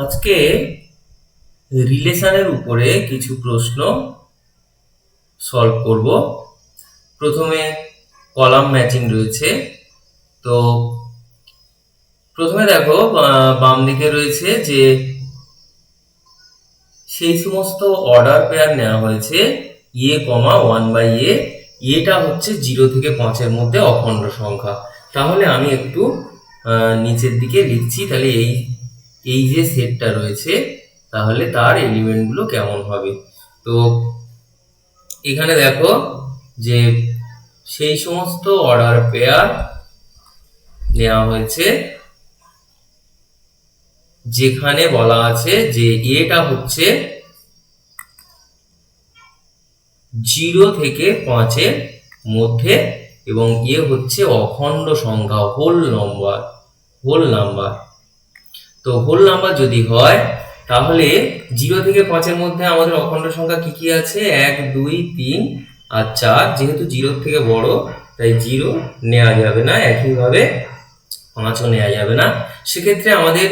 আজকে রিলেশনের উপরে কিছু প্রশ্ন সলভ করব। প্রথমে কলাম ম্যাচিং রয়েছে। তো প্রথমে দেখো বাম দিকে রয়েছে যে সেই সমস্ত অর্ডার পেয়ার নেওয়া হয়েছে এ কমা 1/a, এটা হচ্ছে 0 থেকে 5-এর মধ্যে অখণ্ড সংখ্যা। তাহলে আমি একটু নিচের দিকে লিখছি, তাহলে এই যে সেটটা রয়েছে তাহলে তার এলিমেন্টগুলো কেমন হবে। তো এখানে দেখো যে সেই সমস্ত অর্ডার পেয়ার নেওয়া হয়েছে যেখানে বলা আছে যে এটা হচ্ছে 0 থেকে 5-এর মধ্যে এবং এ হচ্ছে অখণ্ড সংখ্যা, হোল নাম্বার। তো হোল নাম্বার যদি হয় তাহলে 0 থেকে 5-এর মধ্যে আমাদের অখণ্ড সংখ্যা কি কি আছে? 1, 2, 3 আর 4। যেহেতু 0 থেকে বড় তাই 0 নেওয়া যাবে না, একইভাবে 5ও নেওয়া যাবে না। সেক্ষেত্রে আমাদের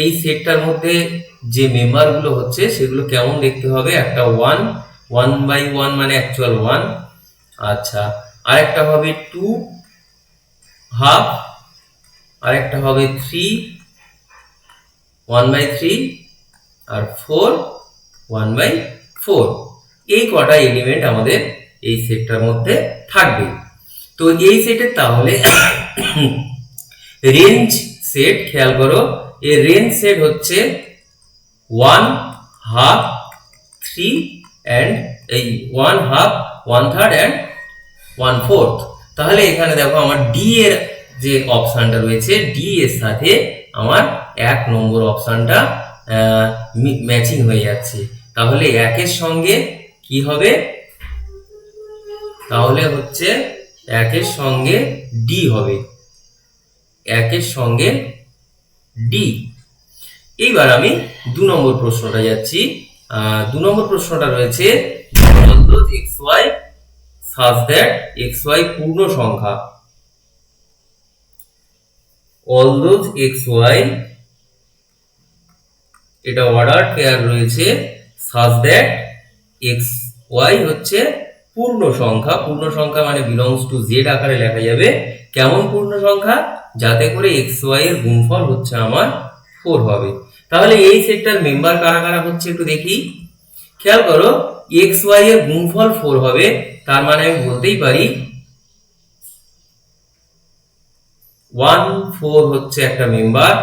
এই সেটটার মধ্যে যে মেম্বারগুলো হচ্ছে সেগুলো কেমন দেখতে হবে? একটা 1/1 মানে অ্যাকচুয়াল 1, আচ্ছা, আরেকটা হবে 2 হাফ, আরেকটা হবে 3 1/3 আর 4 1/4। এই কটা এলিমেন্ট আমাদের এই সেটটার মধ্যে থাকবে। তো এই সেটের তাহলে রেঞ্জ সেট খেয়াল করো, এই রেঞ্জ সেট হচ্ছে 1 হাফ 3 এন্ড এই 1 হাফ 1/3 এন্ড 1/4। তাহলে এখানে দেখো আমার ডি এর যে অপশনটা রয়েছে, ডি এর সাথে আমার 1 নম্বর অপশনটা ম্যাচিং হয়ে যাচ্ছে। তাহলে 1-এর সঙ্গে কি হবে? তাহলে হচ্ছে 1-এর সঙ্গে ডি হবে, 1-এর সঙ্গে ডি। এইবার আমি 2 নম্বর প্রশ্নটা যাচ্ছি। 2 নম্বর প্রশ্নটা রয়েছে xy such that xy পূর্ণ সংখ্যা। although xy, এটা অর্ডার পেয়ার রয়েছে, such that xy হচ্ছে পূর্ণ সংখ্যা। পূর্ণ সংখ্যা মানে বিলংস টু জেড আকারে লেখা যাবে। কেমন পূর্ণ সংখ্যা? যাতে করে xy এর গুণফল হচ্ছে আমার 4 হবে। তাহলে এই সেটটার মেম্বার কারা কারা হচ্ছে একটু দেখি। খেয়াল করো, xy এর গুণফল 4 হবে, তার মানে আমি বলতেই পারি 1 4 হচ্ছে একটা মেম্বার।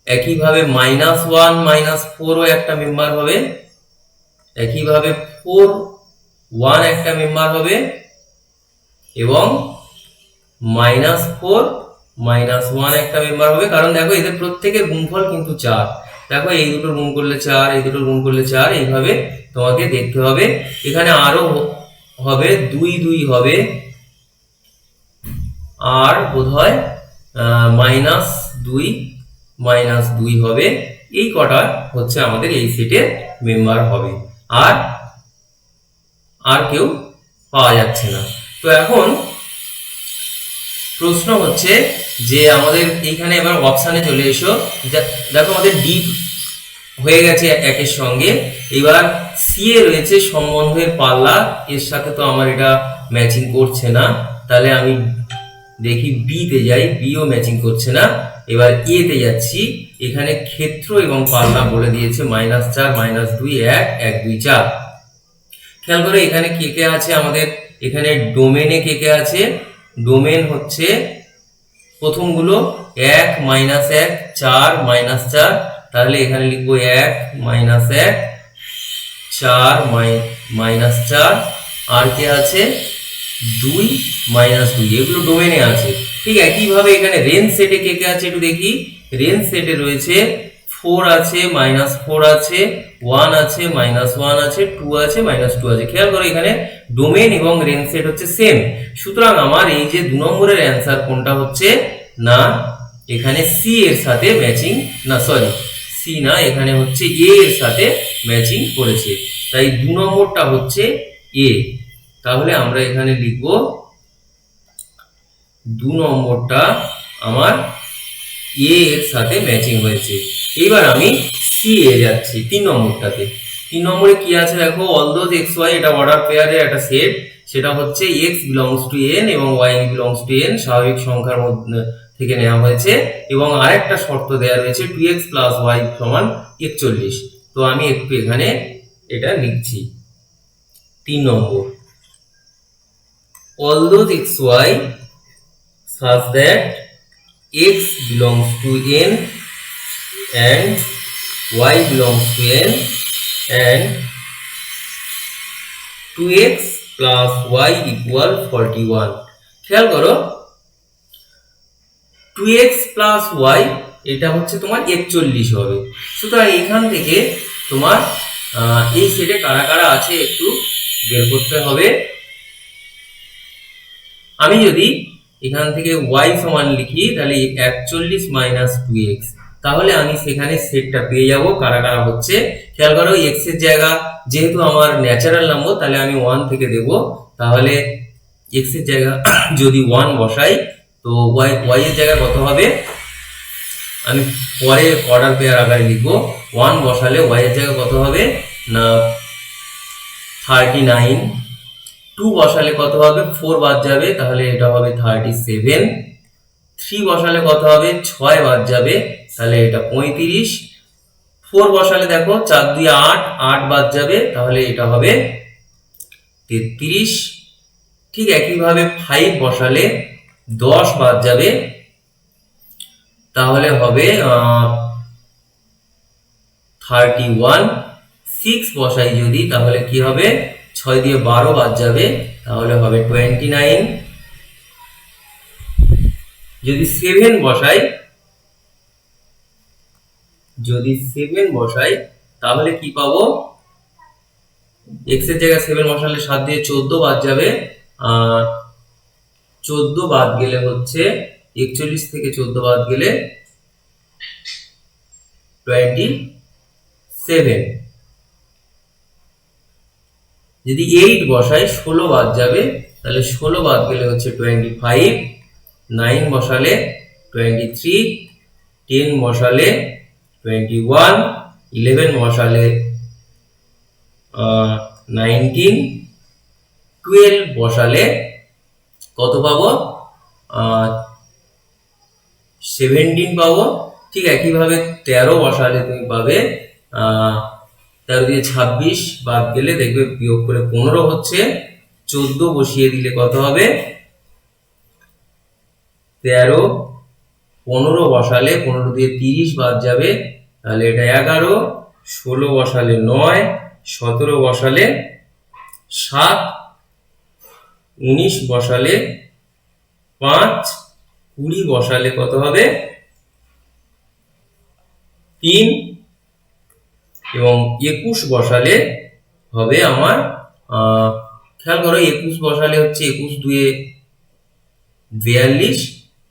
একইভাবে -1 -4 ও একটা মেম্বার হবে। একইভাবে 4 1 একটা মেম্বার হবে এবং -4 -1 একটা মেম্বার হবে। কারণ দেখো এদের প্রত্যেকের গুণফল কিন্তু 4। দেখো এই দুটোর গুণ করলে 4, এই দুটোর গুণ করলে 4, এইভাবে তোমাকে দেখতে হবে। এখানে আরো হবে 2 2 হবে, আর বোধহয় -2 হবে। এই কটা হচ্ছে আমাদের এই সেটের মেম্বার হবে, আর কেউ পাওয়া যাচ্ছে না। তো এখন প্রশ্ন হচ্ছে যে আমাদের এইখানে এবার অপশানে চলে এসো। দেখো আমাদের ডি হয়ে গেছে 1-এর সঙ্গে। এবার সি এ রয়েছে সম্বন্ধের পাল্লা, এর সাথে তো আমার এটা ম্যাচিং করছে না। তাহলে আমি দেখি বি তে যাই, বিও ম্যাচিং করছে না। এবার এ তে যাচ্ছি, এখানে ক্ষেত্র এবং পাল্লা বলে দিয়েছে -4 -2 1 1 2 4। খেয়াল করে এখানে কে কে আছে আমাদের, এখানে ডোমেনে কে কে আছে? ডোমেন হচ্ছে প্রথমগুলো 1 -1 4 -4, তাহলে এখানে লিখবো 1 -1 4 -4। আর কে আছে? 2 -2, এগুলো ডোমেনে আছে। ঠিক একইভাবে এখানে রেঞ্জ সেটে কে কে আছে একটু দেখি। রেঞ্জ সেটে রয়েছে 4 আছে, -4 আছে, 1 আছে, -1 আছে, 2 আছে, -2 আছে। খেয়াল করো এখানে ডোমেন এবং রেঞ্জ সেট হচ্ছে সেম। সুতরাং আমার এই যে 2 নম্বরের অ্যান্সার কোনটা হচ্ছে না, এখানে সি এর সাথে ম্যাচিং, না সরি সি না, এখানে হচ্ছে এ এর সাথে ম্যাচিং করেছে, তাই 2 নম্বরটা হচ্ছে এ। তাহলে আমরা এখানে লিখব 2 নম্বরটা আমার এ এর সাথে ম্যাচিং হয়েছে। এবার আমি সি এ যাচ্ছি 3 নম্বরটাতে। 3 নম্বরে কি আছে দেখো, অল দোজ এক্স ওয়াই, এটা অর্ডার পেয়ারের একটা সেট, সেটা হচ্ছে এক্স বিলংস টু এন এবং ওয়াই বিলংস টু এন, স্বাভাবিক সংখ্যার মধ্যে থেকে নেওয়া হয়েছে, এবং আরেকটা শর্ত দেওয়া রয়েছে 2x প্লাস ওয়াই সমান 41। তো আমি একটু এখানে এটা লিখছি। 3 নম্বর, all those xy such that x belongs to n and y belongs to n and 2x plus y equal 41। খেয়াল করো 2x plus y এটা হচ্ছে তোমার 41 হবে। সুতরাং এখান থেকে তোমার এই সেটে কারা কারা আছে একটু বের করতে হবে। আমি যদি এখান থেকে y সমান লিখি তাহলে 41 মাইনাস 2x, তাহলে আমি সেখানে সেটটা পেয়ে যাব কারা কারা হচ্ছে। খেয়াল করো x এর জায়গা যেহেতু আমার ন্যাচারাল নাম্বার, তাহলে আমি 1 থেকে দেব। তাহলে x এর জায়গা যদি 1 বসাই তো y এর জায়গা কত হবে, আমি পরে অর্ডার পেয়ার আকারে লিখবো। 1 বসালে y এর জায়গা কত হবে না 39, 2 বসালে কত হবে 4 বাদ যাবে, তাহলে এটা হবে 37, 3 বসালে কত হবে 6 বাদ যাবে, তাহলে এটা 35, 4 বসালে দেখো 4 2 8, 8 বাদ যাবে, তাহলে এটা হবে 33। ঠিক একইভাবে 5 বসালে 10 বাদ যাবে, তাহলে হবে 31, 6 বসাই যদি তাহলে কি হবে 6 দিয়ে 12 বাদ যাবে, তাহলে হবে 29। যদি 7 বসাই তাহলে কি পাবো, x এর জায়গায় 7 বসালে 7 দিয়ে 14 বাদ যাবে, 14 বাদ গেলে হচ্ছে 41 থেকে 14 বাদ গেলে 27। যদি 8 বসাই 16 বাদ যাবে, তাহলে 16 বাদ গেলে হচ্ছে 25, 9 বসালে 23, 10 বসালে 21, 11 বসালে 19, 12 বসালে কত পাবো 17 পাবো। ঠিক একইভাবে 13 বসালে তুমি পাবে 13 দিয়ে 26 বাদ গেলে দেখবে বিয়োগ করে 15 হচ্ছে, 14 বসিয়ে দিলে কত হবে 13, 15 বসালে 15 দিয়ে 30 বাদ যাবে, তাহলে এটা 11, 16 বসালে 9, 17 বসালে 7, 19 বসালে 5, 20 বসালে কত হবে 3 এবং 21 বসালে হবে আমার খেয়াল করো 21 বসালে হচ্ছে 21 2 42,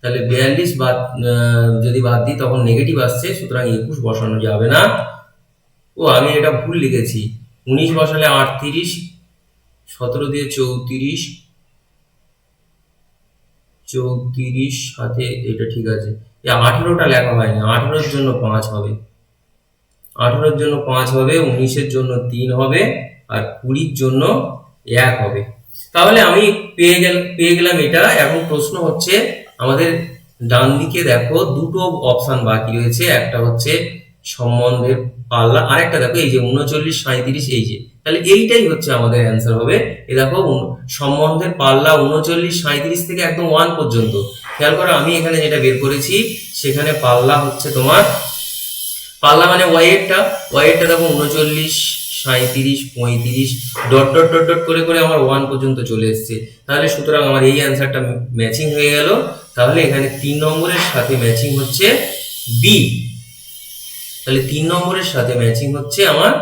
তাহলে 42 বাদ যদি বাদ দিই তখন নেগেটিভ আসছে, সুতরাং 21 বসানো যাবে না। ও আমি এটা ভুল লিখেছি, 19 বসালে 38, 17 দিয়ে 34, 34 সাথে এটা ঠিক আছে, এই 18টা লেখা হয়নি, 18 জন্য 5 হবে, 18 জন্য 5 হবে, 19 জন্য 3 হবে, আর 20 জন্য 1 হবে। তাহলে আমি পেয়ে গেলাম এটা। এখন প্রশ্ন হচ্ছে আমাদের ডান দিকে দেখো দুটো অপশন বাকি রয়েছে, একটা হচ্ছে সম্বন্ধের পাল্লা, আরেকটা দেখো এই যে 39 37, এই যে, তাহলে এইটাই হচ্ছে আমাদের অ্যান্সার হবে। এই দেখো সম্বন্ধের পাল্লা 39 37 থেকে একদম 1 পর্যন্ত। খেয়াল করো আমি এখানে যেটা বের করেছি সেখানে পাল্লা হচ্ছে তোমার, পাল্লা মানে ওয়াইয়েরটা দেখো 39 37 35 ডট ডট ডট ডট করে করে আমার 1 পর্যন্ত চলে এসেছে। তাহলে সুতরাং আমার এই অ্যান্সারটা ম্যাচিং হয়ে গেল। তাহলে এখানে 3 নম্বরের সাথে ম্যাচিং হচ্ছে বি, তাহলে 3 নম্বরের সাথে ম্যাচিং হচ্ছে আমার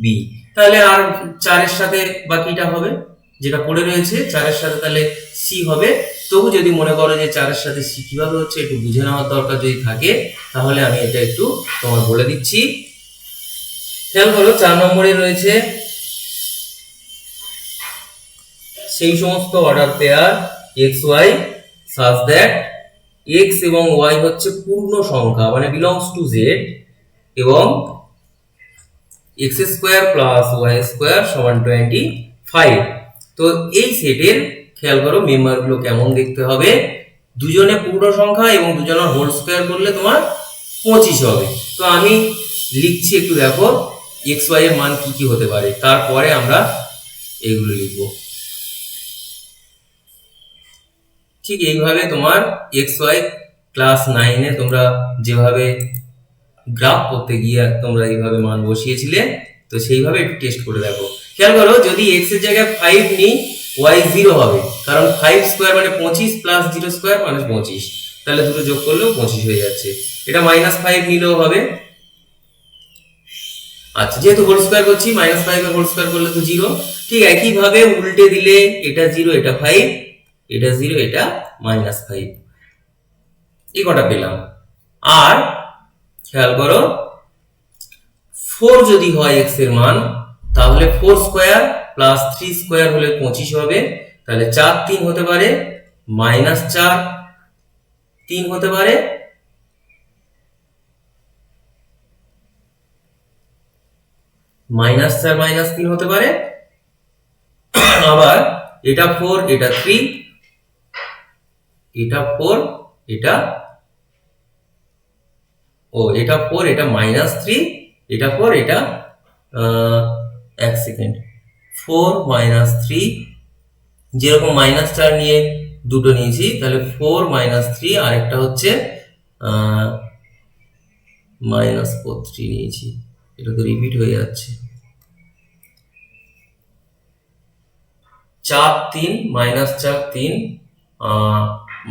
বি। তাহলে আর 4 এর সাথে বাকিটা হবে যেটা পড়ে রয়েছে, 4 এর সাথে তাহলে সি হবে। তবু যদি মনে করো যে 4 এর সাথে সি কিভাবে হচ্ছে একটু বুঝে নেওয়ার দরকার যদি থাকে, তাহলে আমি এটা একটু তোমার বলে দিচ্ছি। খেয়াল করো 4 নম্বরে রয়েছে সেই সমস্ত order pair xy such that x এবং ওয়াই হচ্ছে পূর্ণ সংখ্যা মানে বিলংস টু জেড, এবং x square plus y square সমান 25। তো এই সেটের খেয়াল করো মেম্বারগুলো কেমন দেখতে হবে। দুজনে পূর্ণ সংখ্যা এবং দুজনের হোল স্কোয়ার করলে তোমার 25 হবে। তো আমি লিখছি, একটু দেখো এক্স ওয়াই এর মান কি কি হতে পারে, তারপরে আমরা এগুলো লিখব। ঠিক এইভাবে তোমার এক্স ওয়াই ক্লাস 9-এ তোমরা যেভাবে গ্রাফ করতে গিয়ে তোমরা এইভাবে মান বসিয়েছিলে, তো সেইভাবে একটু টেস্ট করে দেখো। খেয়াল করো যদি এক্স এর জায়গায় 5 নিই, ওয়াই 0 হবে, কারণ 5 স্কোয়ার মানে 25 প্লাস 0 স্কোয়ার মানে 25, তাহলে দুটো যোগ করলেও 25 হয়ে যাচ্ছে। এটা -5 নিলেও হবে। আচ্ছা, যেহেতু হোল স্কোয়ার করছি, -5 এর হোল স্কোয়ার করলে তো 0। ঠিক একইভাবে উল্টে দিলে এটা 0 এটা 5, এটা 0 এটা -5, এই কটা পেলাম। আর খেয়াল করো 4 যদি হয় x এর মান, তাহলে 4 স্কোয়ার প্লাস 3 স্কোয়ার হলে 25 হবে, তাহলে 4 3 হতে পারে, -4 3 হতে পারে, -4 -3 হতে পারে। আবার এটা 4 এটা 3, এটা 4 এটা এটা 4 এটা -3, এটা 4 এটা এক সেকেন্ড 4 -3, যেরকম -4 নিয়ে দুটো নিয়েছি, তাহলে 4 -3 আর একটা হচ্ছে -4 নিয়েছি, এটা তো রিপিট হয়ে যাচ্ছে। 4 3 -4 3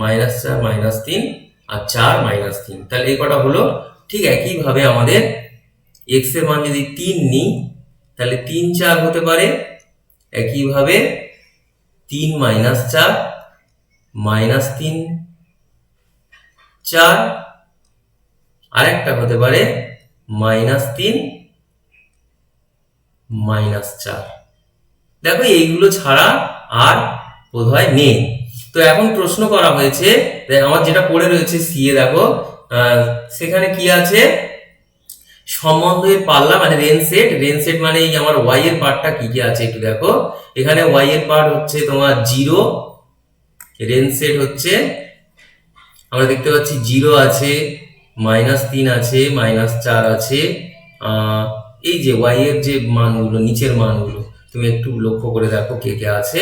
-4 -3 আর 4 -3, তাহলে এই কটা হলো। ঠিক একইভাবে আমাদের x এর মান যদি 3 নিই, তাহলে 3 4 হতে পারে, একইভাবে 3 -4 -3 4, আরেকটা হতে পারে -3 -4। দেখো এইগুলো ছাড়া আর বোধহয় নেই। তো এখন প্রশ্ন করা হয়েছে, আমার যেটা পড়ে রয়েছে সিএ, দেখো সেখানে কি আছে, সম্বন্ধের পাল্লা মানে রেঞ্জ সেট মানে এই আমার ওয়াই এর পার্টটা কি কি আছে একটু দেখো। এখানে ওয়াই এর পার্ট হচ্ছে তোমার 0, রেঞ্জ সেট হচ্ছে আমরা দেখতে পাচ্ছি 0 আছে, -3 আছে, -4 আছে, এই যে ওয়াই এর যে মানগুলো নিচের মানগুলো তুমি একটু লক্ষ্য করে দেখো কে কে আছে।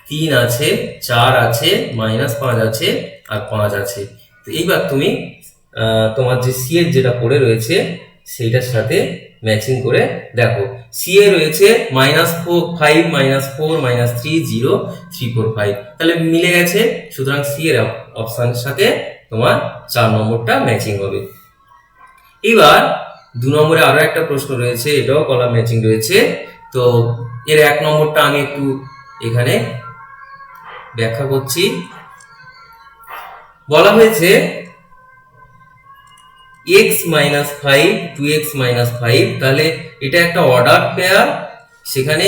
3 আছে, 4 আছে, -5 আছে আর 5 আছে। তো এইবার তুমি তোমার যে সি এর যেটা পড়ে রয়েছে সেইটার সাথে ম্যাচিং করে দেখো। সি এ রয়েছে -5 -4 -3 0 3 4 5, তাহলে মিলে গেছে। সুতরাং সি এর অপশনের সাথে তোমার 4 নম্বরটা ম্যাচিং হবে। এবার 2 নম্বরে আরো একটা প্রশ্ন রয়েছে, এটাও কলাম ম্যাচিং রয়েছে। তো এর 1 নম্বরটা আমি একটু এখানে ব্যাখ্যা করছি। বলা হয়েছে x - 5 2x - 5, তাহলে এটা একটা অর্ডার পেয়ার, সেখানে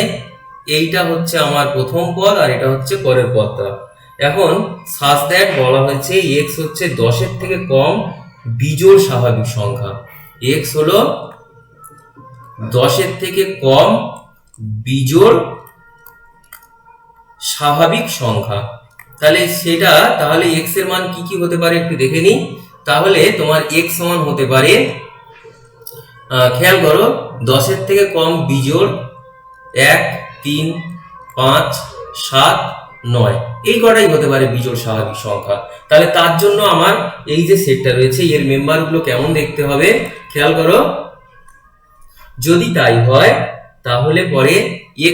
এইটা হচ্ছে আমার প্রথম পদ আর এটা হচ্ছে পরের পদটা। এখন সাজ দ্যাট বলা হয়েছে x হচ্ছে 10 এর থেকে কম বিজোড় স্বাভাবিক সংখ্যা। x হলো 10 এর থেকে কম বিজোড় স্বাভাবিক সংখ্যা। তাহলে x এর মান কি কি হতে পারে একটু দেখে নিই। তাহলে তোমার x সমান হতে পারে, খেয়াল করো 10 এর থেকে কম বিজোড় 1 3 5 7 9, এই কটাই হতে পারে বিজোড় স্বাভাবিক সংখ্যা। তাহলে তার জন্য আমার এই যে সেটটা রয়েছে এর মেম্বারগুলো কেমন দেখতে হবে খেয়াল করো। যদি তাই হয় তাহলে পরে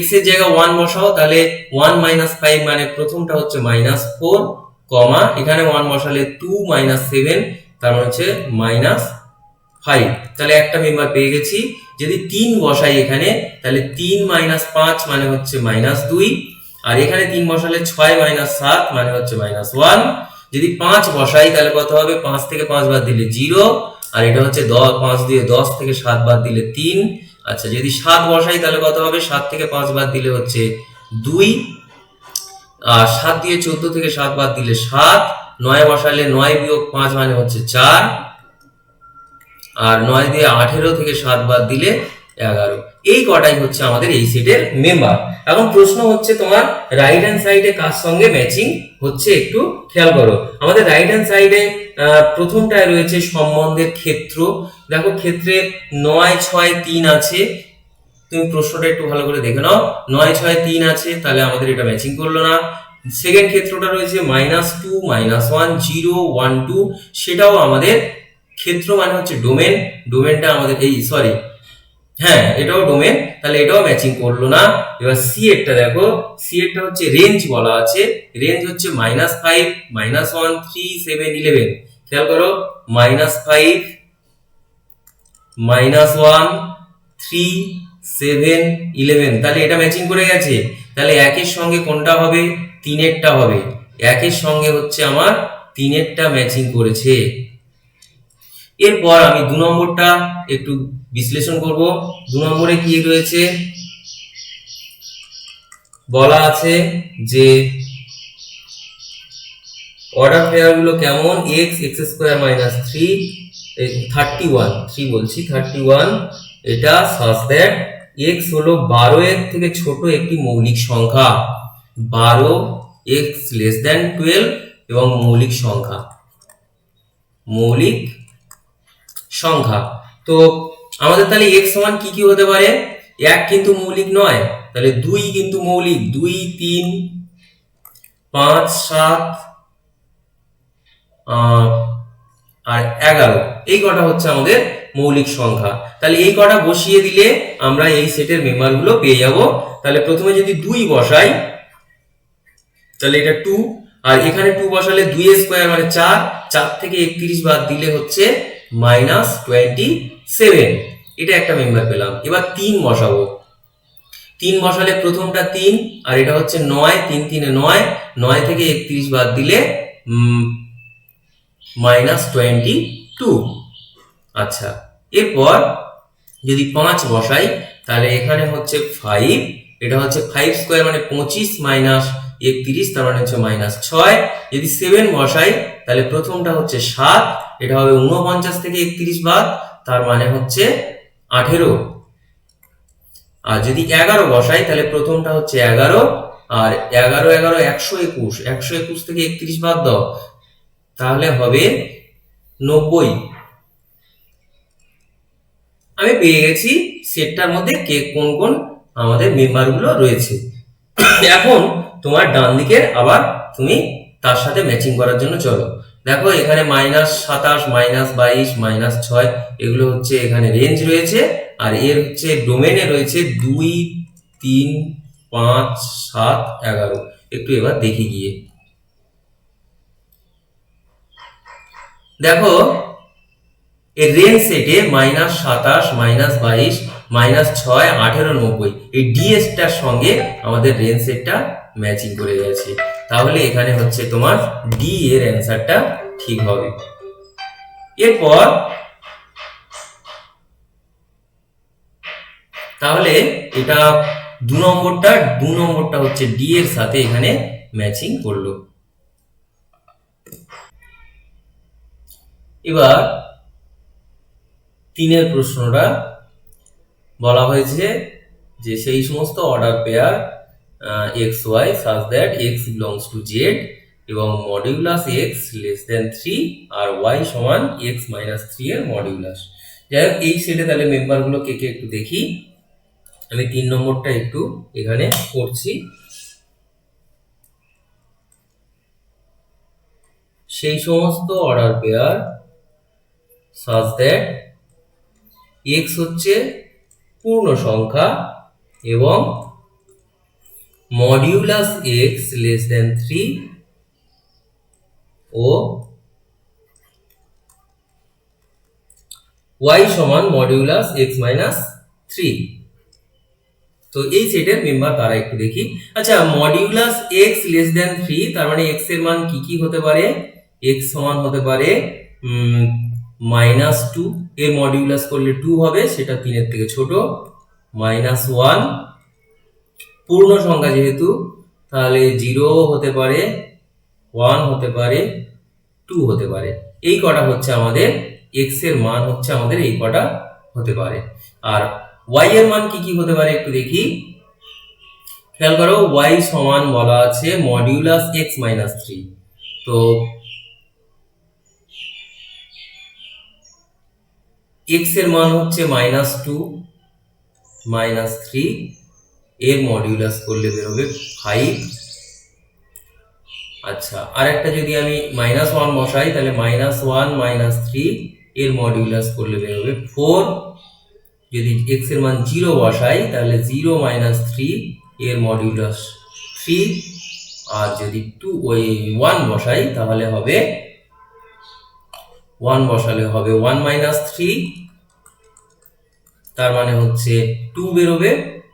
x এর জায়গায় 1 বসাও, তাহলে 1 - 5 মানে প্রথমটা হচ্ছে -4, কমা এখানে 1 বসালে 2 - 7 তার মানে হচ্ছে -5, তাহলে একটা মেম্বার পেয়ে গেছি। যদি 3 বসাই এখানে, তাহলে 3 - 5 মানে হচ্ছে -2, আর এখানে 3 বসালে 6 - 7 মানে হচ্ছে -1। যদি 5 বসাই তাহলে কত হবে, 5 থেকে 5 বাদ দিলে 0, আর এটা হচ্ছে 5 দিয়ে 10 থেকে 7 বাদ দিলে 3। আচ্ছা, যদি 7 বসাই তাহলে কত হবে, 7 থেকে 5 বাদ দিলে হচ্ছে 2, আর 7 দিয়ে 14 থেকে 7 বাদ দিলে 7, 9 বসালে 9 বিয়োগ 5 মানে হচ্ছে 4, আর 9 দিয়ে 18 থেকে 7 বাদ দিলে 11। এই কটাই হচ্ছে আমাদের এই সেটের মেম্বার। এখন প্রশ্ন হচ্ছে তোমার রাইট হ্যান্ড সাইডে কার সঙ্গে ম্যাচিং হচ্ছে একটু খেয়াল করো। আমাদের রাইট হ্যান্ড সাইডে প্রথমটায় রয়েছে সম্বন্ধের ক্ষেত্র। দেখো ক্ষেত্রে 9 6 3 আছে, তুমি প্রশ্নটা একটু ভালো করে দেখে নাও। 9 6 3 আছে, তাহলে আমাদের এটা ম্যাচিং করলো না। সেকেন্ড ক্ষেত্রটা রয়েছে -2 -1 0 1 2, সেটাও আমাদের ক্ষেত্র মানে হচ্ছে ডোমেন, ডোমেনটা আমাদের এই সরি হ্যাঁ এটাও ডোমেন, তাহলে এটাও ম্যাচিং করলো না। এবার সি এরটা দেখো, সি এরটা হচ্ছে রেঞ্জ বলা আছে, রেঞ্জ হচ্ছে -5 -1 3 7 11। খেয়াল করো -5 -1 3 7 11, তাহলে এটা ম্যাচিং করে গেছে। তাহলে একের সঙ্গে কোনটা হবে? 3এরটা হবে। একের সঙ্গে হচ্ছে আমার 3এরটা ম্যাচিং করেছে। এরপর আমি 2 নম্বরটা একটু বিশ্লেষণ করব। 2 নম্বরে কি রয়েছে বলা আছে যে অর্ডার পেয়ার গুলো কেমন, x x² - 3 31 3 বলছি 31, এটা such that x হলো 12 এর থেকে ছোট একটি মৌলিক সংখ্যা, 12 x less than 12 এবং মৌলিক সংখ্যা, মৌলিক সংখ্যা। তো আমাদের তাহলে x সমান কি কি হতে পারে? 1 কিন্তু মৌলিক নয়, তাহলে 2 কিন্তু মৌলিক, 2 3 5 7 আর 11, এই কটা হচ্ছে আমাদের মৌলিক সংখ্যা। তাহলে এই কটা বসিয়ে দিলে আমরা এই সেটের মেম্বারগুলো পেয়ে যাব। তাহলে প্রথমে যদি 2 বসাই তাহলে এটা 2, আর এখানে 2 বসালে 2² মানে 4, 4 থেকে 31 বাদ দিলে হচ্ছে -27, এটা একটা মেম্বার পেলাম। এবার 3 বসাবো, 3 বসালে প্রথমটা 3, আর এটা হচ্ছে 9, 3 3 9, 9 থেকে 31 বাদ দিলে -22। আচ্ছা, এরপর যদি 5 বসাই তাহলে এখানে হচ্ছে 5, এটা হচ্ছে 5² মানে 25 -31, তার মানে হচ্ছে -6। যদি 7 বসাই তাহলে প্রথমটা হচ্ছে 7, এটা হবে 49 থেকে 31 বাদ, তার মানে হচ্ছে 18। আর যদি 11 বসাই তাহলে প্রথমটা হচ্ছে 11, আর 11 11 121, 121 থেকে 31 বাদ দাও, তাহলে হবে 90। আমি পেয়ে গেছি সেটটার মধ্যে কে কোন কোন আমাদের মেম্বারগুলো রয়েছে। এখন তোমার ডান দিকের আবার তুমি তার সাথে ম্যাচিং করার জন্য চলো। দেখো এখানে -27 -22 -6 এগুলো হচ্ছে এখানে রেঞ্জ রয়েছে, আর এর হচ্ছে ডোমেনে রয়েছে 2 3 5 7 11। একটু এবার দেখি গিয়ে দেখো এর রেঞ্জ সেটে -27 -22 -6 18 90, এই ডিএস টার সঙ্গে আমাদের রেঞ্জ সেটটা ম্যাচিং করে গেছে। তাহলে এখানে হচ্ছে তোমার ডি এর অ্যান্সারটা ঠিক হবে। এরপর তাহলে এটা 2 নম্বরটা হচ্ছে ডি এর সাথে এখানে ম্যাচিং করলো। এবার 3-এর প্রশ্নটা বলা হয়েছে যে সেই সমস্ত order pair xy such that x belongs to z এবং মডিউলাস x less than 3 আর y সমান x - 3 এর মডিউলাস। যাই হোক এই সেটে তাহলে মেম্বারগুলো কে কে একটু দেখি। আমি 3 নম্বরটা একটু এখানে করছি। সেই সমস্ত order pair such that x হচ্ছে পূর্ণ সংখ্যা এবং মডিউলাস x less than 3 ও y সমান মডিউলাস x - 3। তো এই সেটের মেম্বার তারা একটু দেখি। আচ্ছা, মডিউলাস x less than 3 তার মানে x এর মান কি কি হতে পারে? x সমান হতে পারে -2, এর মডিউলাস করলে 2 হবে, সেটা 3 এর থেকে ছোট। -1 পূর্ণ সংখ্যা যেহেতু তাহলে 0 হতে পারে, 1 হতে পারে, 2 হতে পারে। এই কটা হচ্ছে আমাদের x এর মান হচ্ছে আমাদের এই কটা হতে পারে। আর y এর মান কি কি হতে পারে একটু দেখি। খেয়াল করো y সমান বলা আছে মডিউলাস x মাইনাস 3। তো x এর মান হচ্ছে -2 -3, এর মডিউলাস করলে বেরোবে 5। আচ্ছা, আর একটা যদি আমি -1 বসাই তাহলে -1 -3, এর মডিউলাস করলে বেরোবে 4। যদি x এর মান 0 বসাই তাহলে 0 -3, এর মডিউলাস 3। আর যদি 1 বসাই তাহলে হবে 1 বসালে হবে 1 -3, তার মানে হচ্ছে 2 বেরোবে।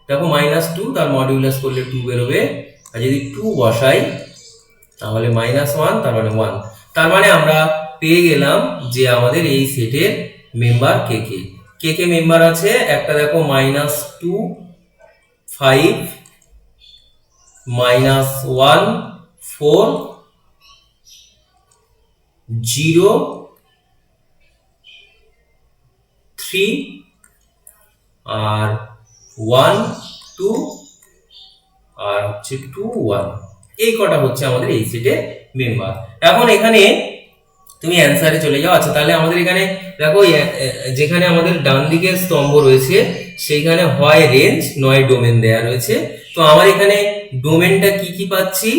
দেখো -2 তার মডিউলাস করলে 2 বেরোবে। আর যদি 2 বসাই তাহলে -1 তার মানে 1। তার মানে আমরা পেয়ে গেলাম যে আমাদের এই সেটের মেম্বার কে কে মেম্বার আছে। একটা দেখো -2, 5, -1, 4, 0, 3 আর 1, 2 আর হচ্ছে 2, 1। এই কটা হচ্ছে আমাদের এই সেটে মেম্বার। এখন এখানে তুমি অ্যান্সারে চলে যাও। আচ্ছা, তাহলে আমাদের এখানে দেখো যেখানে আমাদের ডান দিকের স্তম্ভ রয়েছে সেইখানে হয় রেঞ্জ নয় ডোমেন দেয়া রয়েছে। তো আমার এখানে ডোমেনটা কি কি পাচ্ছি,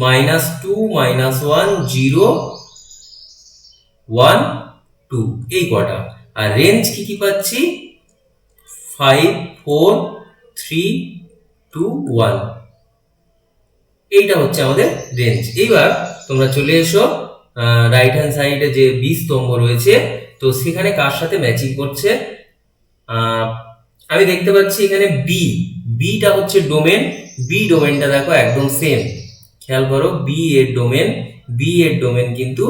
-2, -1, 0, 1, 2 এই কটা। আর রেঞ্জ কি কি পাচ্ছি, 5, 4, 3, 2, 1। এইটা হচ্ছে আমাদের রেঞ্জ। এইবার তোমরা চলে এসো রাইট হ্যান্ড সাইডে যে বি স্তম্ভ রয়েছে, তো সেখানে কার সাথে ম্যাচিং করছে। আমি দেখতে পাচ্ছি এখানে বিটা হচ্ছে ডোমেন। বি ডোমেনটা দেখো একদম সেম। খেয়াল করো বি এর ডোমেন কিন্তু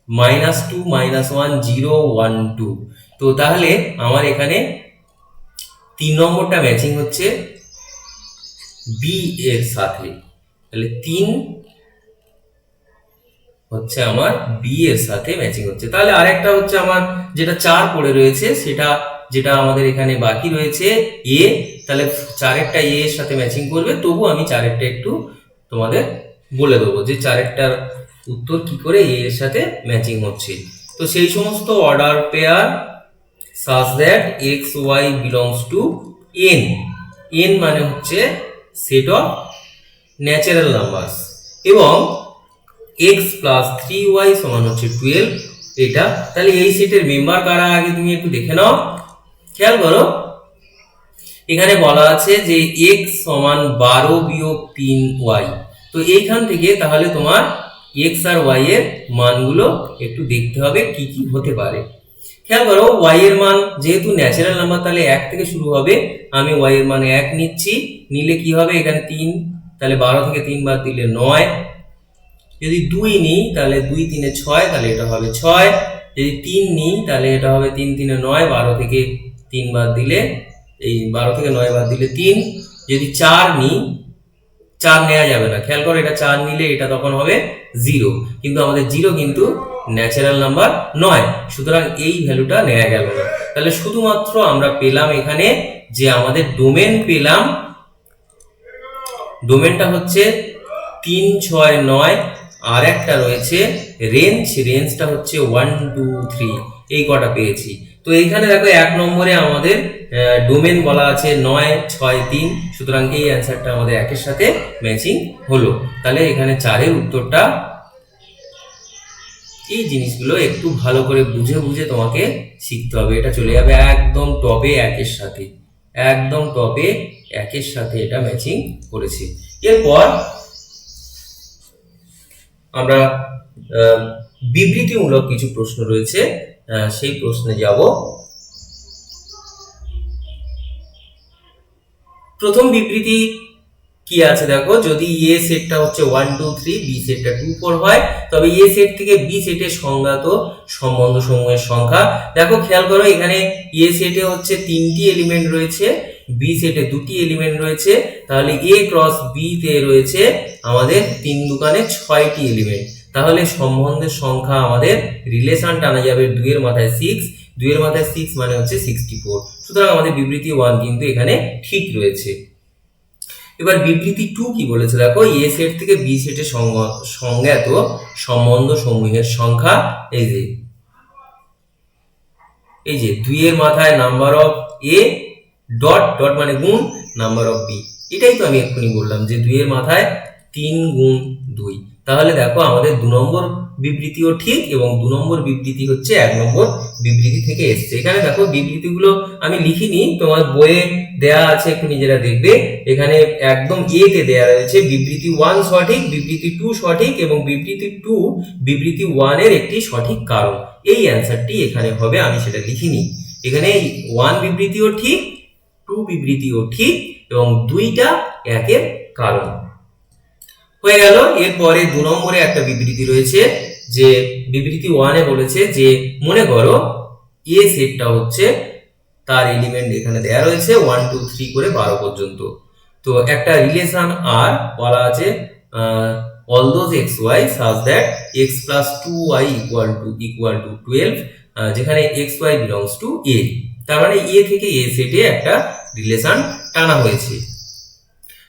-2, -1, 0, 1, 2। তো তাহলে আমার এখানে 3 নম্বরটা ম্যাচিং হচ্ছে বি এর সাথে। তাহলে 3 হচ্ছে আমার বি এর সাথে ম্যাচিং হচ্ছে। তাহলে আরেকটা হচ্ছে আমার যেটা 4 পড়ে রয়েছে, সেটা যেটা আমাদের এখানে বাকি রয়েছে এ। তাহলে 4এরটা এ এর সাথে ম্যাচিং করবে। তবু আমি 4এরটা একটু তোমাদের বলে দেবো যে 4এরটার উত্তর কি করে এ এর সাথে ম্যাচিং হচ্ছে। তো সেই সমস্ত order pair such that x y belongs to n। n মানে হচ্ছে সেট অফ ন্যাচারাল নাম্বারস এবং x প্লাস 3y সমান হচ্ছে 12। এটা তাহলে এই সেটের মেম্বার কারা আগে তুমি একটু দেখে নাও। খেয়াল করো এখানে বলা আছে যে x সমান 12 বিয়োগ 3y। তো এইখান থেকে তাহলে তোমার x আর y এর মানগুলো একটু দেখতে হবে কি কি হতে পারে। খেয়াল করো y এর মান যেহেতু ন্যাচারাল নাম্বার তাহলে 1 থেকে শুরু হবে। আমি y এর মান 1 নিচ্ছি, নিলে কি হবে এখানে 3, তাহলে 12 থেকে 3 বাদ দিলে 9। যদি 2 নিই তাহলে 2 3 6, তাহলে এটা হবে 6। যদি 3 নিই তাহলে এটা হবে 3 3 9, 12 থেকে 3 বাদ দিলে এই 12 থেকে 9 বাদ দিলে 3। যদি 4 নিই, 4 নেওয়া যাবে না। খেয়াল করো এটা 4 নিলে এটা তখন হবে 0, কিন্তু আমাদের 0 কিন্তু ন্যাচারাল নাম্বার নয়, সুতরাং এই ভ্যালুটা নেওয়া গেল না। তাহলে শুধুমাত্র আমরা পেলাম এখানে যে আমাদের ডোমেন পেলাম, ডোমেনটা হচ্ছে 3, 6, 9। আর একটা রয়েছে রেঞ্জটা হচ্ছে 1, 2, 3 এই কটা পেয়েছি। তো এইখানে দেখো 1 নম্বরে আমাদের ডোমেন বলা আছে 9, 6, 3, সুতরাং এই অ্যান্সারটা আমাদের 1 এর সাথে ম্যাচিং হলো। তাহলে এখানে 4 এর উত্তরটা। এই জিনিসগুলো একটু ভালো করে বুঝে বুঝে তোমাকে শিখতে হবে। এটা চলে যাবে একদম টপে 1 এর সাথে, একদম টপে 1 এর সাথে এটা ম্যাচিং করেছে। এরপর আমরা বিবৃতিমূলক কিছু প্রশ্ন রয়েছে, সেই প্রশ্নে যাব। প্রথম বিবৃতি কি আছে দেখো, যদি এ সেটটা হচ্ছে 1, 2, 3, বি সেটটা 2, 4 হয়, তবে এ সেট থেকে বি সেটের সংজ্ঞাত সম্বন্ধ সমূহের সংখ্যা। দেখো খেয়াল করো এখানে এ সেটে হচ্ছে 3টি এলিমেন্ট রয়েছে, বি সেটে 2টি এলিমেন্ট রয়েছে, তাহলে এ ক্রস বি তে রয়েছে আমাদের 3 দুগুণে 6টি এলিমেন্ট। তাহলে সম্বন্ধের সংখ্যা আমাদের রিলেশন টানা যাবে 2 এর মাথায় 6, 2 এর মাথায় 6 মানে হচ্ছে 64। সুতরাং আমাদের বিবৃতি 1 কিন্তু এখানে ঠিক রয়েছে। এবার বিবৃতি 2 কি বলেছে দেখো, এ সেট থেকে বি সেটের সংজ্ঞাত সম্বন্ধ সমূহের সংখ্যা এই যে 2 এর মাথায় number of A dot dot মানে গুণ নাম্বার অফ বি। এটাই তো আমি এক্ষুনি বললাম যে 2 এর মাথায় 3 গুণ 2। তাহলে দেখো আমাদের 2 নম্বর বিবৃতিও ঠিক এবং 2 নম্বর বিবৃতি হচ্ছে 1 নম্বর বিবৃতি থেকে এসছে। এখানে দেখো বিবৃতিগুলো আমি লিখিনি, তোমার বইয়ে দেয়া আছে, একটু নিজেরা দেখবে। এখানে একদম এ তে দেয়া রয়েছে বিবৃতি 1 সঠিক, বিবৃতি 2 সঠিক এবং বিবৃতি 2 বিবৃতি 1 এর একটি সঠিক কারণ। এই অ্যান্সারটি এখানে হবে, আমি সেটা লিখিনি। এখানে 1 বিবৃতিও ঠিক, 2 বিবৃতিও ঠিক এবং 2টা 1 এর কারণ হয়ে গেল। এরপরে 2 নম্বরে একটা বিবৃতি রয়েছে, যে বিবৃতি 1 এ বলেছে যে মনে করো এ সেটটা হচ্ছে, তার এলিমেন্ট এখানে দেয়া রয়েছে 1 2 3 করে 12 পর্যন্ত। তো একটা রিলেশন আর বলা আছে all those xy such that x plus 2y equal to 12, যেখানে xy belongs to a। তার মানে a থেকে a সেটে একটা রিলেশন টানা হয়েছে।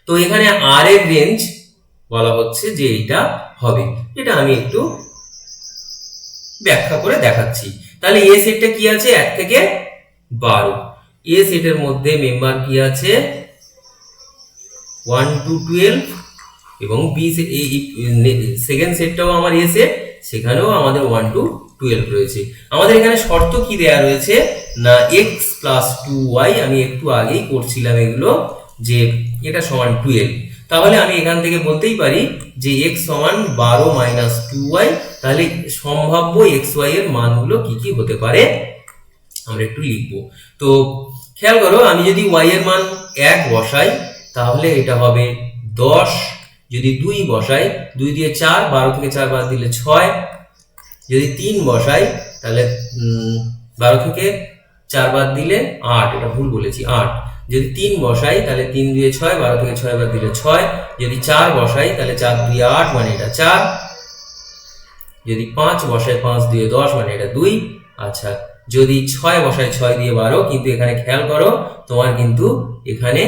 তো এখানে r এর রেঞ্জ বলা হচ্ছে যে এটা হবে। এটা আমি একটু ব্যাখ্যা করে দেখাচ্ছি। তাহলে এ সেটটা কি আছে 1 থেকে 12। এ সেটের মধ্যে মেম্বার কি আছে 1 to 12 এবং বি সেকেন্ড সেটটাও আমার এ সেট, সেখানেও আমাদের 1 to 12 রয়েছে। আমাদের এখানে শর্ত কি দেয়া রয়েছে না x plus 2y, আমি একটু আগেই করছিলাম এগুলো, যে এটা সমান 12। তাহলে আমি এখান থেকে বলতেই পারি যে x সমান 12 minus 2y। তাহলে সম্ভাব্য xy এর মানগুলো কি কি হতে পারে আমরা একটু লিখব। তো খেয়াল করো, আমি যদি y এর মান 1 বসাই তাহলে এটা হবে 10। যদি 2 বসাই, 2 দিয়ে 4, 12 থেকে 4 বাদ দিলে 6। যদি 3 বসাই তাহলে 12 থেকে 4 বাদ দিলে 8, এটা ভুল বলেছি 8। যদি 3 বসাই তাহলে 3 দিয়ে 6, 12 থেকে 6 বাদ দিলে 6। যদি 4 বসাই তাহলে 4 দিয়ে 8 মানে এটা 4। যদি 5 বসাই 5 দিয়ে 10 মানে এটা 2। আচ্ছা, যদি 6 বসাই 6 দিয়ে 12, কিন্তু এখানে খেয়াল করো তোমার কিন্তু এখানে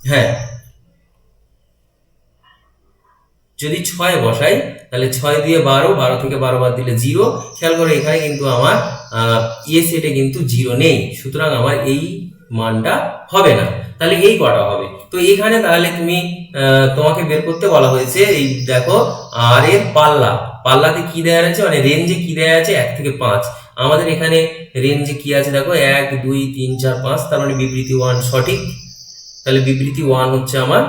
হ্যাঁ, যদি 6 বসাই তাহলে 6 দিয়ে 12, 12 থেকে 12 বাদ দিলে 0। খেয়াল করো এখানে কিন্তু আমার এ সেটে কিন্তু 0 নেই, সুতরাং আমার এই মানটা হবে না। তাহলে এই কটা হবে। তো এখানে তাহলে তুমি তোমাকে বের করতে বলা হয়েছে, এই দেখো আর এর পাল্লাতে কি দেয়া আছে, মানে রেঞ্জে কি দেয়া আছে 1 থেকে 5। আমাদের এখানে রেঞ্জে কি আছে দেখো 1 2 3 4 5, তার মানে বিবৃতি 1 সঠিক। তাহলে বিবৃতি 1 হচ্ছে আমার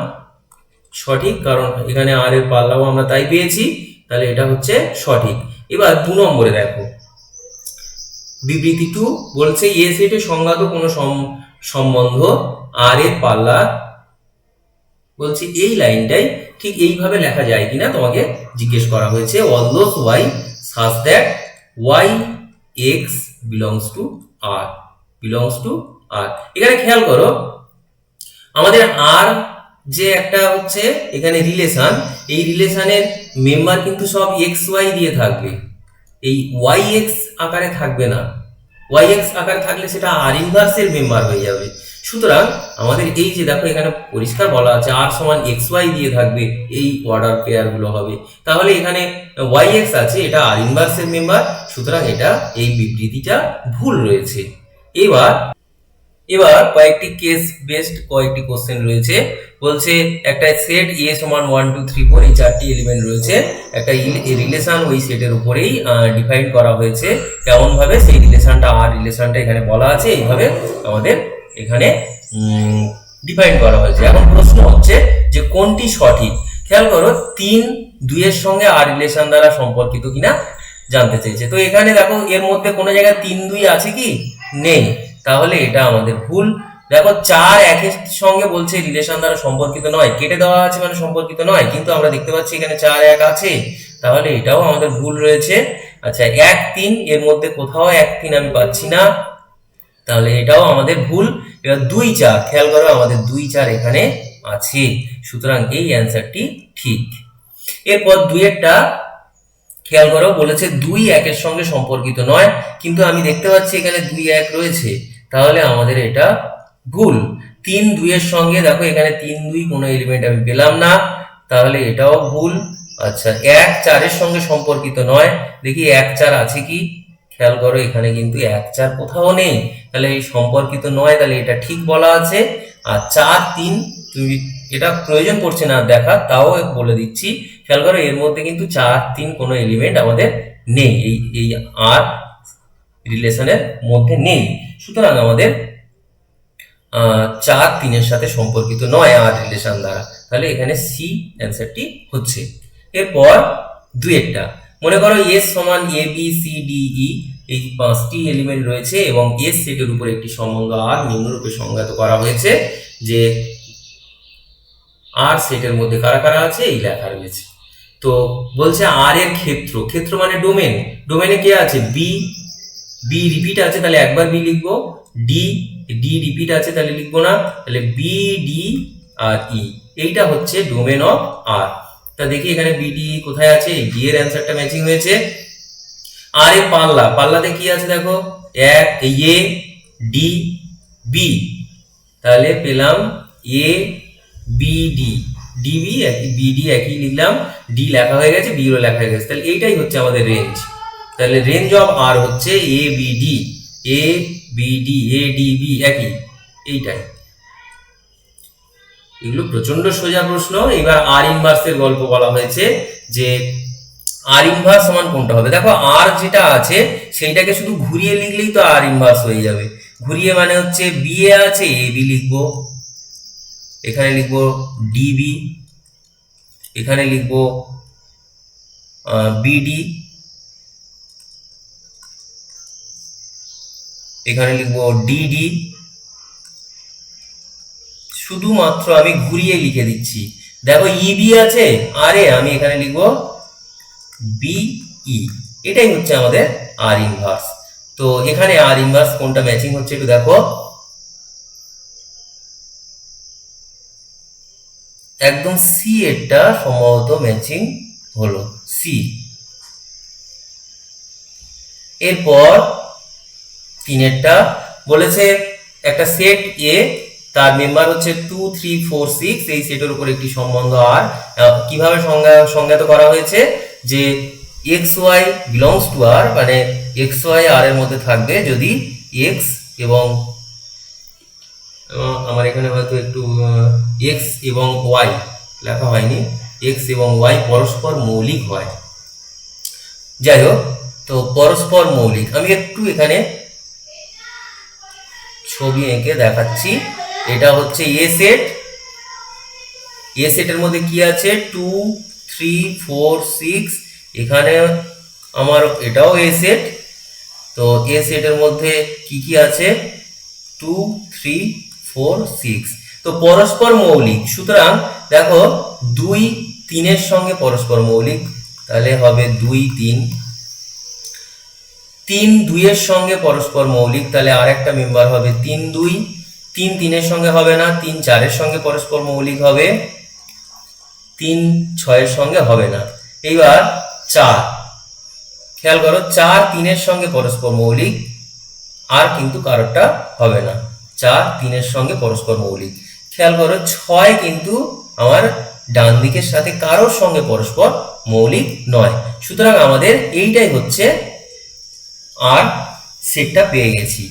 সঠিক, কারণ এখানে আর এর পাল্লাও আমরা তাই পেয়েছি, তাহলে এটা হচ্ছে সঠিক। এবার 2 নম্বরে দেখো বিবৃতি 2 বলছে এ সেটে সংজ্ঞাত কোনো সম্বন্ধ আর এর পাল্লা, বলছে এই লাইনটাই ঠিক এইভাবে লেখা যায় কিনা তোমাকে জিজ্ঞেস করা হয়েছে। all those y such that y x belongs to r এখানে খেয়াল করো আমাদের আর যে একটা হচ্ছে এখানে রিলেশন, এই রিলেশনের মেম্বার কিন্তু সব এক্স ওয়াই দিয়ে থাকবে, এই ওয়াই এক্স আকারে থাকবে না। ওয়াই এক্স আকারে থাকলে সেটা আর ইনভার্সের মেম্বার হয়ে যাবে। সুতরাং আমাদের এই যে দেখো এখানে পরিষ্কার বলা আছে আর সমান এক্স ওয়াই দিয়ে থাকবে, এই অর্ডার পেয়ার গুলো হবে। তাহলে এখানে ওয়াই এক্স আছে, এটা আর ইনভার্সের মেম্বার, সুতরাং এটা এই বিবৃতিটা ভুল রয়েছে। এবার কয়েকটি কেস বেসড কয়েকটি কোশ্চেন রয়েছে। বলছে একটা সেট এ সমান 1 2 3 4, এই 4টি এলিমেন্ট রয়েছে, একটা রিলেশন ওই সেটের উপরেই ডিফাইন করা হয়েছে। কেমন ভাবে সেই রিলেশনটা আর রিলেশনটা এখানে বলা আছে, এইভাবে আমাদের এখানে ডিফাইন করা হয়েছে। এখন প্রশ্ন হচ্ছে যে কোনটি সঠিক। খেয়াল করো 3 2 এর সঙ্গে আর রিলেশন দ্বারা সম্পর্কিত কিনা জানতে চেয়েছে। তো এখানে দেখো এর মধ্যে কোনো জায়গায় 3 2 আছে কি, নেই, তাহলে এটা আমাদের ভুল। দেখো 4 1 এর সঙ্গে বলছে রিলেশন দ্বারা সম্পর্কিত নয়, কেটে দেওয়া আছে মানে সম্পর্কিত নয়, কিন্তু আমরা দেখতে পাচ্ছি এখানে 4 1 আছে, তাহলে এটাও আমাদের ভুল রয়েছে। আচ্ছা 1 3 এর মধ্যে কোথাও 1 3 আমি পাচ্ছি না, তাহলে এটাও আমাদের ভুল। এবার 2 4, খেয়াল করো আমাদের 2 4 এখানে আছে, সুতরাং এই অ্যান্সারটি ঠিক। এরপর 2 এরটা খেয়াল করো, বলেছে 2 1 সঙ্গে সম্পর্কিত নয়, কিন্তু আমি দেখতে পাচ্ছি এখানে 2 1 রয়েছে, তাহলে আমাদের এটা ভুল। 3 2 এর সঙ্গে, দেখো এখানে 3 2 কোনো এলিমেন্ট আমি পেলাম না, তাহলে এটাও ভুল। আচ্ছা, 1 4 এর সঙ্গে সম্পর্কিত নয়, দেখি 1 4 আছে কি। খেয়াল করো, এখানে কিন্তু 1 4 কোথাও নেই, তাহলে এই সম্পর্কিত নয়, তাহলে এটা ঠিক বলা আছে। আর 4 3, তুমি এটা প্রয়োজন পড়ছে না দেখা, তাও বলে দিচ্ছি। খেয়াল করো, এর মধ্যে কিন্তু 4 3 কোনো এলিমেন্ট আমাদের নেই, এই আর রিলেশনের মধ্যে নেই। সুতরাং আমাদের 4 3 এর সাথে সম্পর্কিত নয় আর রিলেশন দ্বারা, তাহলে এখানে সি অ্যান্সারটি হচ্ছে। এরপর দুইয়েরটা, মনে করো এস সমান A B C D E, এই 5টি এলিমেন্ট রয়েছে এবং এস সেটের উপর একটি সম্বন্ধ আর নিম্নরূপে সংজ্ঞায়িত করা হয়েছে যে আর সেটের মধ্যে কারা কারা আছে এই লেখা রয়েছে। তো বলছে আর এর ক্ষেত্র, ক্ষেত্র মানে ডোমেন, ডোমেনে কে আছে, বি, বি রিপিট আছে তাহলে একবার বি লিখবো, ডি, ডি রিপিট আছে তাহলে লিখবো না, তাহলে বি ডি আর ই, এইটা হচ্ছে ডোমেন অফ আর। তা দেখি এখানে বিডি কোথায় আছে, এই ডি এর অ্যান্সারটা ম্যাচিং হয়েছে। আর এর পাল্লা, পাল্লাতে কি আছে দেখো, এক এ ডি বি, তাহলে পেলাম এ বি ডি, ডিবি একই, বিডি একই লিখলাম, ডি লেখা হয়ে গেছে, বিও লেখা হয়ে গেছে, তাহলে এইটাই হচ্ছে আমাদের রেঞ্জ। তাহলে রেঞ্জ অফ আর হচ্ছে এ বিডি, এ বিডি এ ডিবি একই, এইটাই। এগুলো প্রচন্ড সোজা প্রশ্ন। এবার আর ইনভার্সের গল্প বলা হয়েছে যে আর ইনভার্স সমান কোনটা হবে। দেখো আর যেটা আছে সেইটাকে শুধু ঘুরিয়ে লিখলেই তো আর ইনভার্স হয়ে যাবে। ঘুরিয়ে মানে হচ্ছে বি এ আছে এ বি লিখবো, এখানে লিখবো ডিবি, এখানে লিখবো বিডি, এখানে লিখবো ডিডি, শুধুমাত্র আমি ঘুরিয়ে লিখে দিচ্ছি। দেখো ইবি আছে আরে, আমি এখানে লিখবো বিই, এটাই হচ্ছে আমাদের আর ইনভার্স। তো এখানে আর ইনভার্স কোনটা ম্যাচিং হচ্ছে একটু দেখো, একদম সি এরটা সম্ভবত ম্যাচিং হলো, সি। এরপর তিনেরটা বলেছে একটা সেট এ, তার মেম্বার হচ্ছে 2 3 4 6, এই সেটের উপর একটি সম্বন্ধ আর। কিভাবে সংজ্ঞাত করা হয়েছে যে এক্স ওয়াই বিলংস টু আর, মানে এক্স ওয়াই আর এর মধ্যে থাকবে যদি এক্স এবং আমার এখানে হয়তো একটু এক্স এবং ওয়াই লেখা হয়নি, এক্স এবং ওয়াই পরস্পর মৌলিক হয়। যাই হোক, তো পরস্পর মৌলিক, আমি একটু এখানে ছবি এঁকে দেখাচ্ছি। এটা হচ্ছে এ সেট, এ সেটের মধ্যে কি আছে 2 3 4 6, এখানে আমার এটাও এ সেট। তো এ সেটের মধ্যে কি কি আছে 2 3 4 6, তো পরস্পর মৌলিক। সুতরাং দেখো 2 3 এর সঙ্গে পরস্পর মৌলিক, তাহলে হবে 2 3, 3 2 এর সঙ্গে পরস্পর মৌলিক, তাহলে আর একটা মেম্বার হবে 3 2, 3 3 এর সঙ্গে হবে না, 3 4 এর সঙ্গে পরস্পর মৌলিক হবে, 3 6 এর সঙ্গে হবে না। এইবার 4, খেয়াল করো 4 3 এর সঙ্গে পরস্পর মৌলিক, আর কিন্তু কারোরটা হবে না, 4 3 এর সঙ্গে পরস্পর মৌলিক। খেয়াল করো 6 কিন্তু আমার ডান দিকের সাথে কারোর সঙ্গে পরস্পর মৌলিক নয়। সুতরাং আমাদের এইটাই হচ্ছে আর সেটটা পেয়ে গেছি,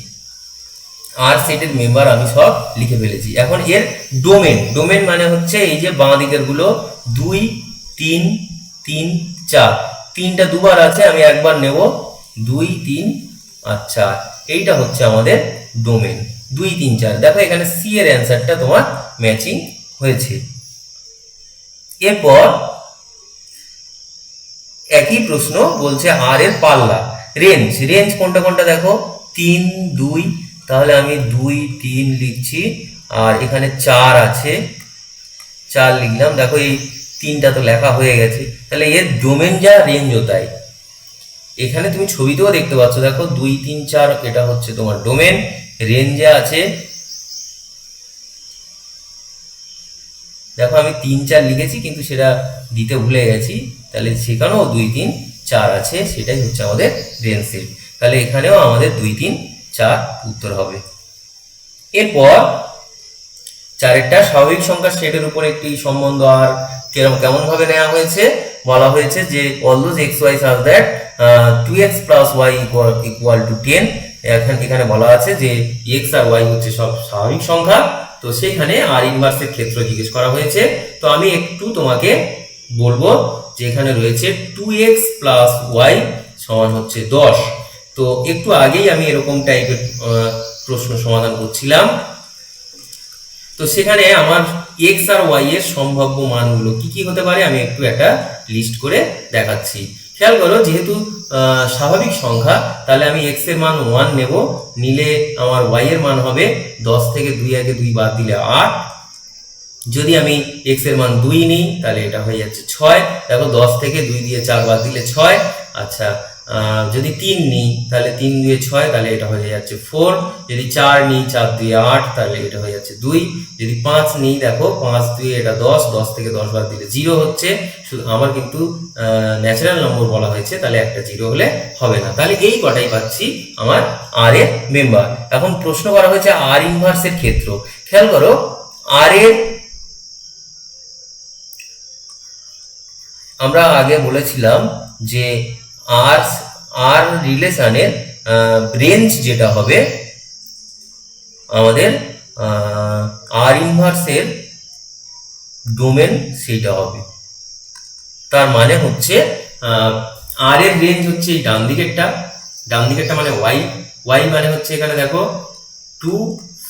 আর সেটের মেম্বার আমি সব লিখে ফেলেছি। এখন এর ডোমেন, ডোমেন মানে হচ্ছে এই যে বাঁ দিকের গুলো 2 3 3 4, তিনটা দুবার আছে, আমি একবার নেব 2 3 আর 4, এইটা হচ্ছে আমাদের ডোমেন 2 3 4। দেখো এখানে সি এর অ্যান্সারটা তোমার ম্যাচিং হয়েছে। এরপর একই প্রশ্ন বলছে আর এর পাল্লা, রেঞ্জ, রেঞ্জ কোনটা কোনটা দেখো 3 2, তাহলে আমি 2 3 লিখছি, আর এখানে 4 আছে 4 লিখলাম। দেখো এই তিনটা তো লেখা হয়ে গেছে, তাহলে এর ডোমেন যা রেঞ্জও তাই। এখানে তুমি ছবিতেও দেখতে পাচ্ছ, দেখো 2 3 4 এটা হচ্ছে তোমার ডোমেন, রেঞ্জে আছে দেখো আমি 3 4 লিখেছি কিন্তু সেটা দিতে ভুলে গেছি, তাহলে সেখানেও 2 3 4 আছে, সেটাই হচ্ছে আমাদের রেঞ্জ সেট। তাহলে এখানেও আমাদের 2 3 4 উত্তর হবে। এরপর চারেরটা স্বাভাবিক সংখ্যার সেটের উপর একটি সম্বন্ধ আর কেমন ভাবে নেওয়া হয়েছে, বলা হয়েছে যে all those X Y such that 2x plus Y equal to 10। এখানে বলা আছে যে এক্স আর ওয়াই হচ্ছে সব স্বাভাবিক সংখ্যা, তো সেইখানে আর ইনভার্সের ক্ষেত্র জিজ্ঞেস করা হয়েছে। তো আমি একটু তোমাকে বলবো যে এখানে রয়েছে 2x প্লাস ওয়াই সমান হচ্ছে 10। তো একটু আগেই আমি এরকম টাইপের প্রশ্ন সমাধান করছিলাম, তো সেখানে আমার এক্স আর ওয়াই এর সম্ভাব্য মানগুলো কি কি হতে পারে আমি একটু একটা লিস্ট করে দেখাচ্ছি। খেয়াল করো, যেহেতু স্বাভাবিক সংখ্যা, তাহলে আমি এক্স এর মান 1 নেব, নিলে আমার ওয়াই এর মান হবে 10 থেকে 2 আগে 2 বাদ দিলে 8। যদি আমি এক্স এর মান 2 নিই তাহলে এটা হয়ে যাচ্ছে 6। দেখো 10 থেকে 2 দিয়ে 4 বাদ দিলে 6। আচ্ছা, যদি 3 নিই তাহলে 3 2 6, তাহলে এটা হয়ে যাচ্ছে 4। যদি 4 নিই 4 2 8, তাহলে এটা হয়ে যাচ্ছে 2। যদি 5 নিই, দেখো 5 2 এটা 10, 10 থেকে 10 বাদ দিলে 0 হচ্ছে। শুধু আমার কিন্তু ন্যাচারাল নম্বর বলা হয়েছে, তাহলে একটা 0 হলে হবে না। তাহলে এই কটাই পাচ্ছি আমার আর এর মেম্বার। এখন প্রশ্ন করা হয়েছে আর ইনভার্সের ক্ষেত্র। খেয়াল করো, আর এর আমরা আগে বলেছিলাম যে আর আর রিলেশনের রেঞ্জ যেটা হবে আমাদের আর ইনভার্সের ডোমেন সেটা হবে। তার মানে হচ্ছে আর এর রেঞ্জ হচ্ছে এই ডান দিকেরটা মানে ওয়াই। ওয়াই মানে হচ্ছে এখানে দেখো 2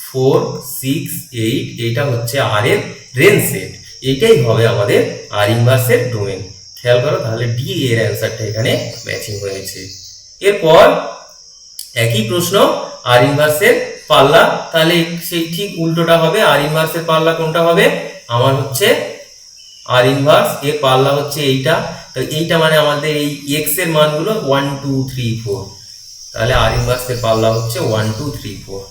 4 6 8, এইটা হচ্ছে আর এর রেঞ্জ সেট। এইটাই হবে আমাদের আর ইনভার্সের ডোমেন। খেয়াল করো, তাহলে ডি এর অ্যান্সারটা এখানে ম্যাচিং হয়েছে। এরপর একই প্রশ্ন, আর ইনভার্সের পাল্লা, তাহলে সেই ঠিক উল্টোটা হবে। আর ইনভার্সের পাল্লা কোনটা হবে, আমার হচ্ছে আর ইনভার্স এর পাল্লা হচ্ছে এইটা। তো এইটা মানে আমাদের এই এক্স এর মানগুলো 1 2 3 4, তাহলে আর ইনভার্সের পাল্লা হচ্ছে 1 2 3 4।